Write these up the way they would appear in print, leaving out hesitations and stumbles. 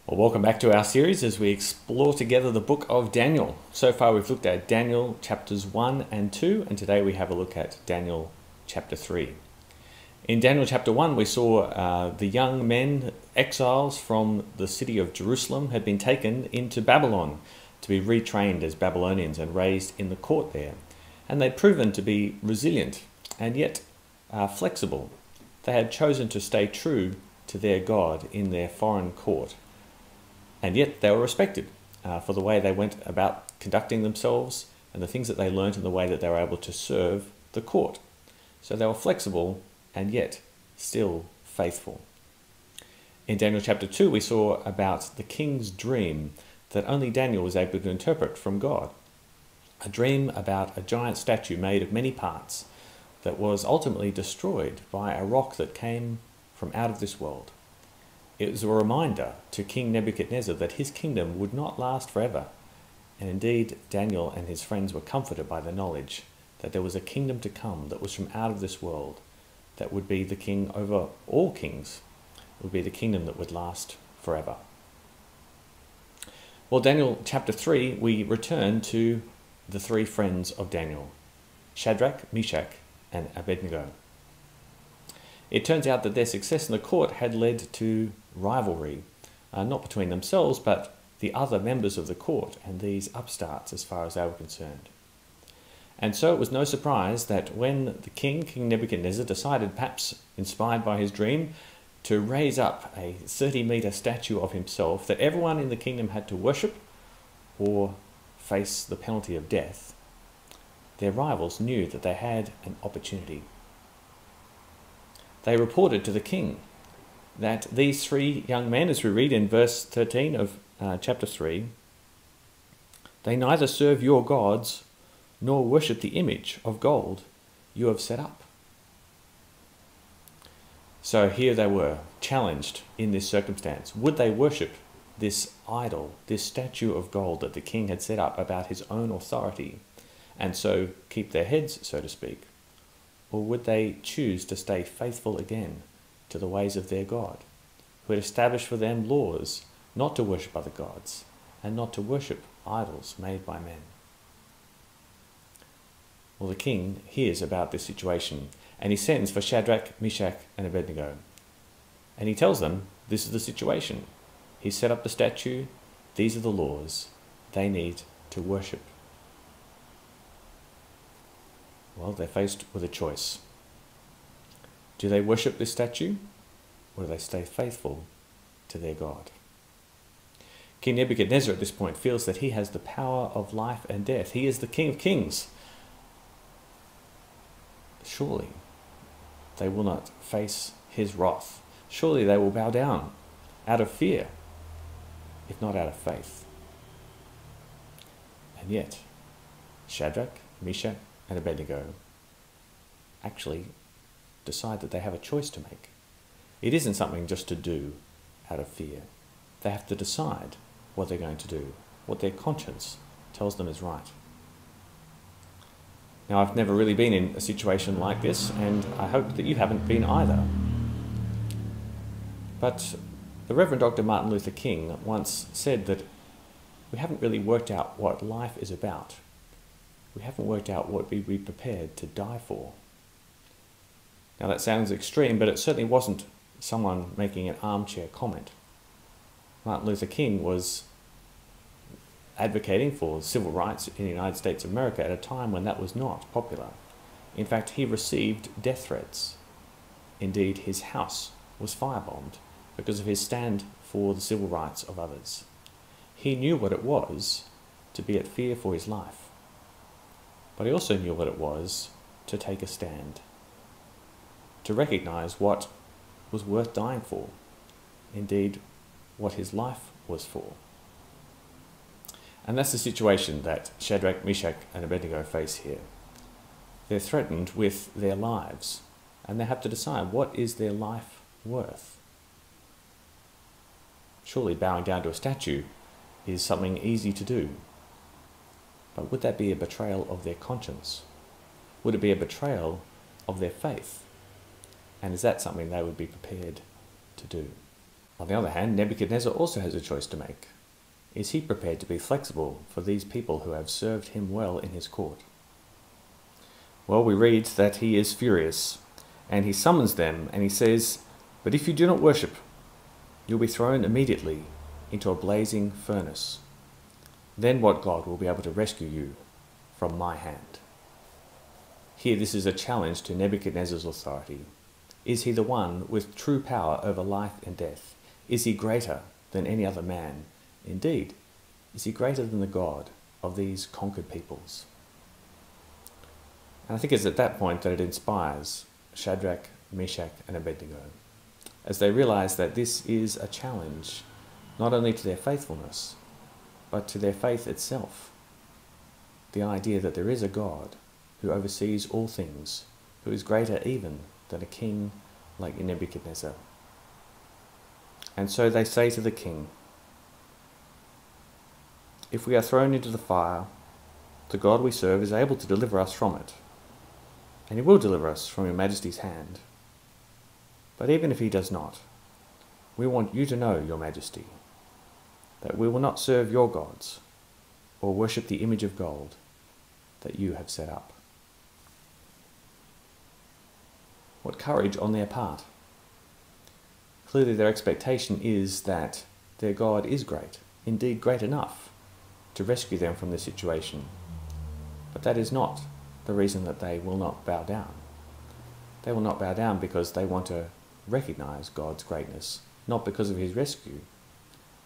Well, welcome back to our series as we explore together the book of Daniel. So far we've looked at Daniel chapters 1 and 2, and today we have a look at Daniel chapter 3. In Daniel chapter 1 we saw the young men, exiles from the city of Jerusalem, had been taken into Babylon to be retrained as Babylonians and raised in the court there. And they'd proven to be resilient and yet flexible. They had chosen to stay true to their God in their foreign court. And yet they were respected for the way they went about conducting themselves and the things that they learnt and the way that they were able to serve the court. So they were flexible and yet still faithful. In Daniel chapter 2 we saw about the king's dream that only Daniel was able to interpret from God. A dream about a giant statue made of many parts that was ultimately destroyed by a rock that came from out of this world. It was a reminder to King Nebuchadnezzar that his kingdom would not last forever. And indeed, Daniel and his friends were comforted by the knowledge that there was a kingdom to come that was from out of this world, that would be the king over all kings. It would be the kingdom that would last forever. Well, Daniel chapter 3, we return to the three friends of Daniel, Shadrach, Meshach, and Abednego. It turns out that their success in the court had led to rivalry, not between themselves, but the other members of the court and these upstarts as far as they were concerned. And so it was no surprise that when the King Nebuchadnezzar, decided, perhaps inspired by his dream, to raise up a 30-meter statue of himself that everyone in the kingdom had to worship or face the penalty of death, their rivals knew that they had an opportunity. They reported to the king that these three young men, as we read in verse 13 of chapter 3, they neither serve your gods nor worship the image of gold you have set up. So here they were, challenged in this circumstance. Would they worship this idol, this statue of gold that the king had set up about his own authority, and so keep their heads, so to speak? Or would they choose to stay faithful again to the ways of their God, who had established for them laws not to worship other gods and not to worship idols made by men? Well, the king hears about this situation and he sends for Shadrach, Meshach, and Abednego. And he tells them this is the situation. He set up the statue, these are the laws, they need to worship. Well, they're faced with a choice. Do they worship this statue, or do they stay faithful to their God? King Nebuchadnezzar at this point feels that he has the power of life and death. He is the King of Kings. Surely they will not face his wrath. Surely they will bow down out of fear, if not out of faith. And yet, Shadrach, Meshach, and Abednego actually decide that they have a choice to make. It isn't something just to do out of fear. They have to decide what they're going to do, what their conscience tells them is right. Now, I've never really been in a situation like this, and I hope that you haven't been either. But the Reverend Dr. Martin Luther King once said that we haven't really worked out what life is about. We haven't worked out what we'd be prepared to die for. Now that sounds extreme, but it certainly wasn't someone making an armchair comment. Martin Luther King was advocating for civil rights in the United States of America at a time when that was not popular. In fact, he received death threats. Indeed, his house was firebombed because of his stand for the civil rights of others. He knew what it was to be at fear for his life. But he also knew what it was to take a stand, to recognize what was worth dying for, indeed, what his life was for. And that's the situation that Shadrach, Meshach, and Abednego face here. They're threatened with their lives, and they have to decide what is their life worth. Surely bowing down to a statue is something easy to do. But would that be a betrayal of their conscience? Would it be a betrayal of their faith? And is that something they would be prepared to do? On the other hand, Nebuchadnezzar also has a choice to make. Is he prepared to be flexible for these people who have served him well in his court? Well, we read that he is furious, and he summons them, and he says, "But if you do not worship, you'll be thrown immediately into a blazing furnace. Then what God will be able to rescue you from my hand?" Here, this is a challenge to Nebuchadnezzar's authority. Is he the one with true power over life and death? Is he greater than any other man? Indeed, is he greater than the God of these conquered peoples? And I think it's at that point that it inspires Shadrach, Meshach, and Abednego, as they realize that this is a challenge not only to their faithfulness, but to their faith itself. The idea that there is a God who oversees all things, who is greater even than a king like Nebuchadnezzar. And so they say to the king, "If we are thrown into the fire, the God we serve is able to deliver us from it, and he will deliver us from your majesty's hand. But even if he does not, we want you to know, your majesty, that we will not serve your gods or worship the image of gold that you have set up." What courage on their part! Clearly their expectation is that their God is great, indeed great enough, to rescue them from this situation. But that is not the reason that they will not bow down. They will not bow down because they want to recognize God's greatness, not because of his rescue,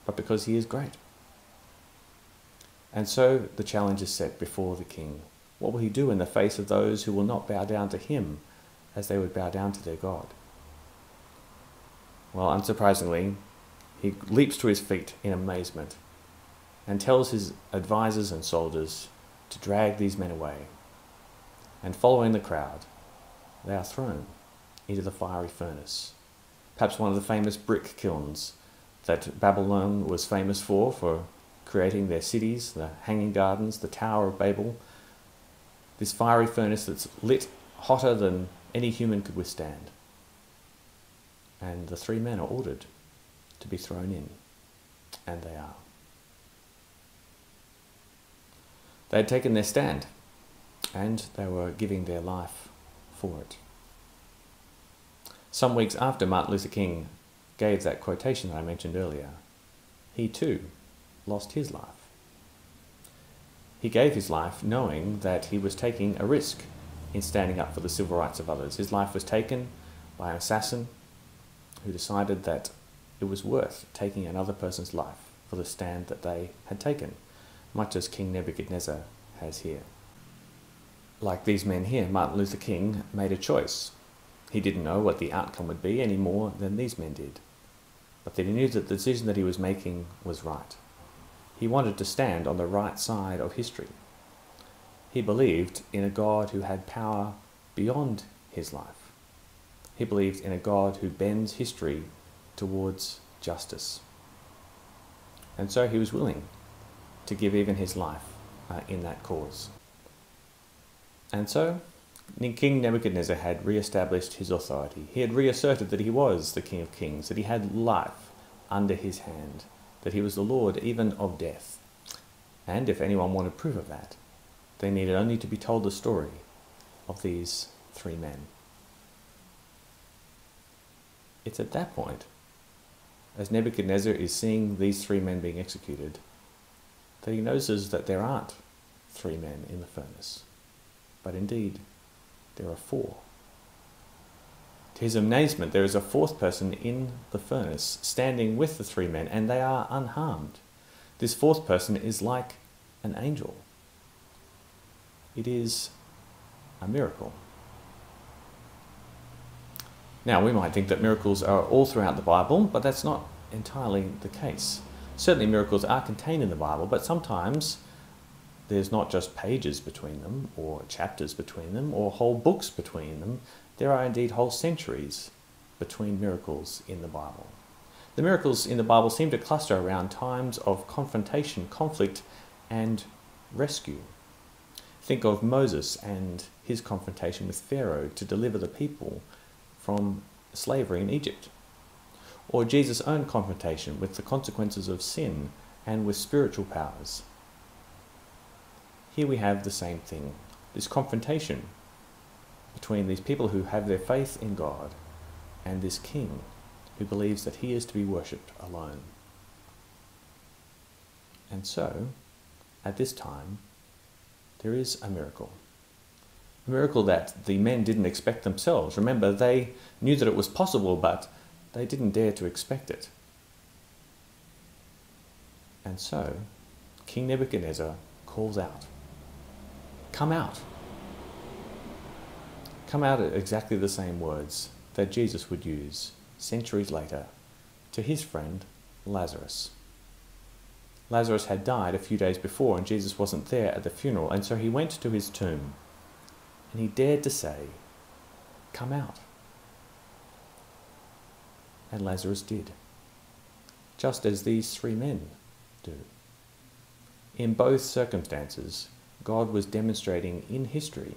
but because he is great. And so the challenge is set before the king. What will he do in the face of those who will not bow down to him as they would bow down to their God? Well, unsurprisingly, he leaps to his feet in amazement and tells his advisors and soldiers to drag these men away. And following the crowd, they are thrown into the fiery furnace, perhaps one of the famous brick kilns that Babylon was famous for creating their cities, the Hanging Gardens, the Tower of Babel. This fiery furnace that's lit hotter than any human could withstand. And the three men are ordered to be thrown in, and they are. They had taken their stand, and they were giving their life for it. Some weeks after Martin Luther King gave that quotation that I mentioned earlier, he too lost his life. He gave his life knowing that he was taking a risk in standing up for the civil rights of others. His life was taken by an assassin who decided that it was worth taking another person's life for the stand that they had taken, much as King Nebuchadnezzar has here. Like these men here, Martin Luther King made a choice. He didn't know what the outcome would be any more than these men did, but that he knew that the decision that he was making was right. He wanted to stand on the right side of history. He believed in a God who had power beyond his life. He believed in a God who bends history towards justice. And so he was willing to give even his life in that cause. And so King Nebuchadnezzar had re-established his authority. He had reasserted that he was the King of Kings, that he had life under his hand, that he was the Lord even of death. And if anyone wanted proof of that, they needed only to be told the story of these three men. It's at that point, as Nebuchadnezzar is seeing these three men being executed, that he notices that there aren't three men in the furnace, but indeed there are four. To his amazement, there is a fourth person in the furnace, standing with the three men, and they are unharmed. This fourth person is like an angel. It is a miracle. Now, we might think that miracles are all throughout the Bible, but that's not entirely the case. Certainly miracles are contained in the Bible, but sometimes there's not just pages between them, or chapters between them, or whole books between them. There are indeed whole centuries between miracles in the Bible. The miracles in the Bible seem to cluster around times of confrontation, conflict, and rescue. Think of Moses and his confrontation with Pharaoh to deliver the people from slavery in Egypt. or Jesus' own confrontation with the consequences of sin and with spiritual powers. Here we have the same thing, this confrontation between these people who have their faith in God and this king who believes that he is to be worshipped alone. And so, at this time, there is a miracle. A miracle that the men didn't expect themselves. Remember, they knew that it was possible, but they didn't dare to expect it. And so, King Nebuchadnezzar calls out, "Come out." Come out at exactly the same words that Jesus would use centuries later to his friend Lazarus. Lazarus had died a few days before and Jesus wasn't there at the funeral, and so he went to his tomb and he dared to say, "Come out." And Lazarus did, just as these three men do. In both circumstances, God was demonstrating in history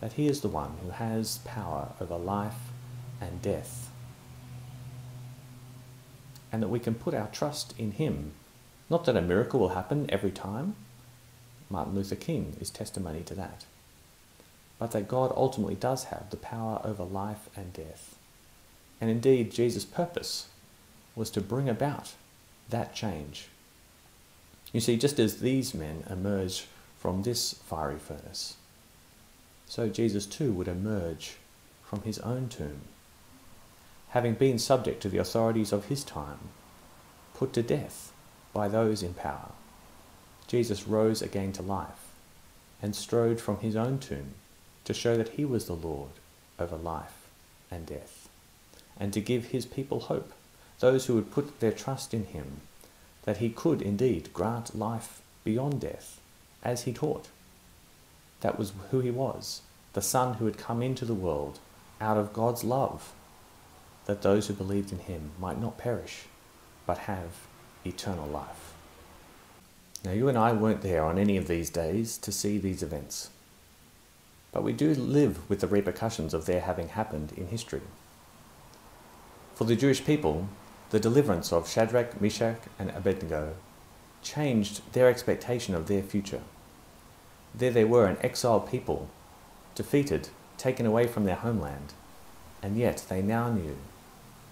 that he is the one who has power over life and death, and that we can put our trust in him. Not that a miracle will happen every time. Martin Luther King is testimony to that. But that God ultimately does have the power over life and death. And indeed, Jesus' purpose was to bring about that change. You see, just as these men emerged from this fiery furnace, so Jesus too would emerge from his own tomb, having been subject to the authorities of his time, put to death by those in power. Jesus rose again to life and strode from his own tomb to show that he was the Lord over life and death, and to give his people hope, those who would put their trust in him, that he could indeed grant life beyond death, as he taught. That was who he was, the Son who had come into the world out of God's love, that those who believed in him might not perish, but have eternal life. Now, you and I weren't there on any of these days to see these events, but we do live with the repercussions of their having happened in history. For the Jewish people, the deliverance of Shadrach, Meshach, and Abednego changed their expectation of their future. There they were, an exiled people, defeated, taken away from their homeland, and yet they now knew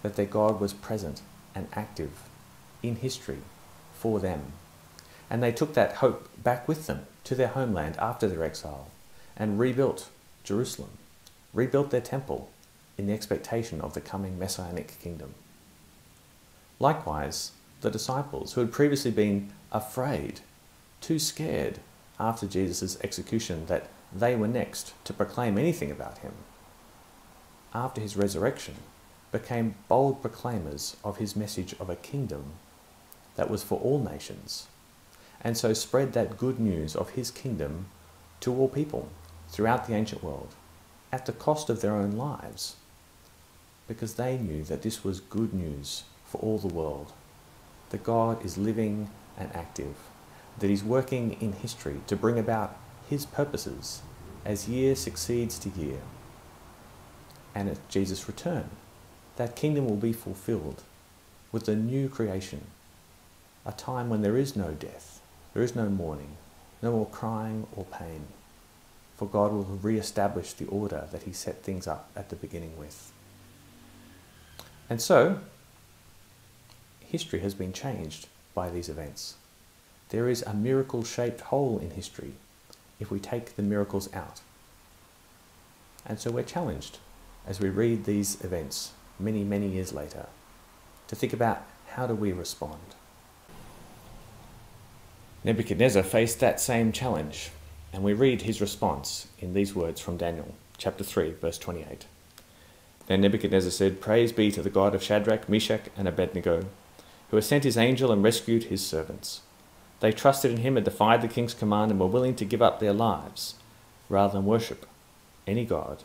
that their God was present and active in history for them. And they took that hope back with them to their homeland after their exile and rebuilt Jerusalem, rebuilt their temple in the expectation of the coming messianic kingdom. Likewise, the disciples who had previously been afraid, too scared after Jesus' execution that they were next to proclaim anything about him, after his resurrection, became bold proclaimers of his message of a kingdom that was for all nations, and so spread that good news of his kingdom to all people throughout the ancient world, at the cost of their own lives, because they knew that this was good news for all the world, that God is living and active, that he's working in history to bring about his purposes as year succeeds to year. And at Jesus' return, that kingdom will be fulfilled with a new creation, a time when there is no death, there is no mourning, no more crying or pain, for God will re-establish the order that he set things up at the beginning with. And so, history has been changed by these events. There is a miracle-shaped hole in history if we take the miracles out. And so we're challenged as we read these events many, many years later to think about how do we respond. Nebuchadnezzar faced that same challenge, and we read his response in these words from Daniel chapter 3, verse 28. Then Nebuchadnezzar said, "Praise be to the God of Shadrach, Meshach, and Abednego, who has sent his angel and rescued his servants. They trusted in him and defied the king's command and were willing to give up their lives rather than worship any god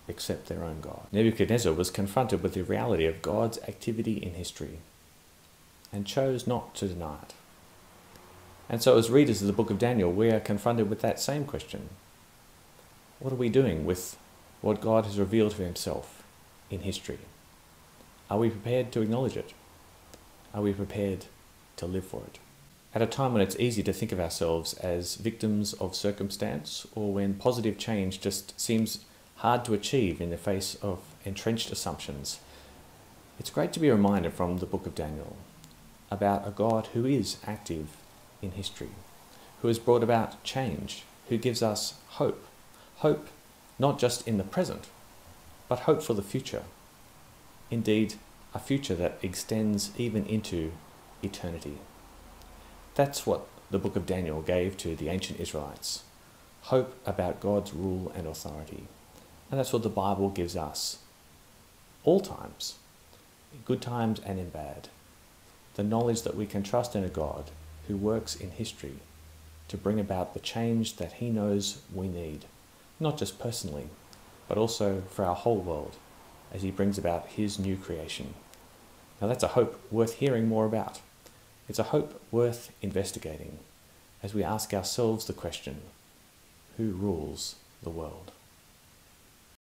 except their own God." Nebuchadnezzar was confronted with the reality of God's activity in history and chose not to deny it. And so as readers of the book of Daniel, we are confronted with that same question. What are we doing with what God has revealed to himself in history? Are we prepared to acknowledge it? Are we prepared to live for it? At a time when it's easy to think of ourselves as victims of circumstance, or when positive change just seems hard to achieve in the face of entrenched assumptions, it's great to be reminded from the book of Daniel about a God who is active in history, who has brought about change, who gives us hope. Hope not just in the present, but hope for the future. Indeed, a future that extends even into eternity. That's what the book of Daniel gave to the ancient Israelites. Hope about God's rule and authority. And that's what the Bible gives us. All times, in good times and in bad. The knowledge that we can trust in a God who works in history to bring about the change that he knows we need, not just personally, but also for our whole world, as he brings about his new creation. Now that's a hope worth hearing more about. It's a hope worth investigating as we ask ourselves the question, who rules the world?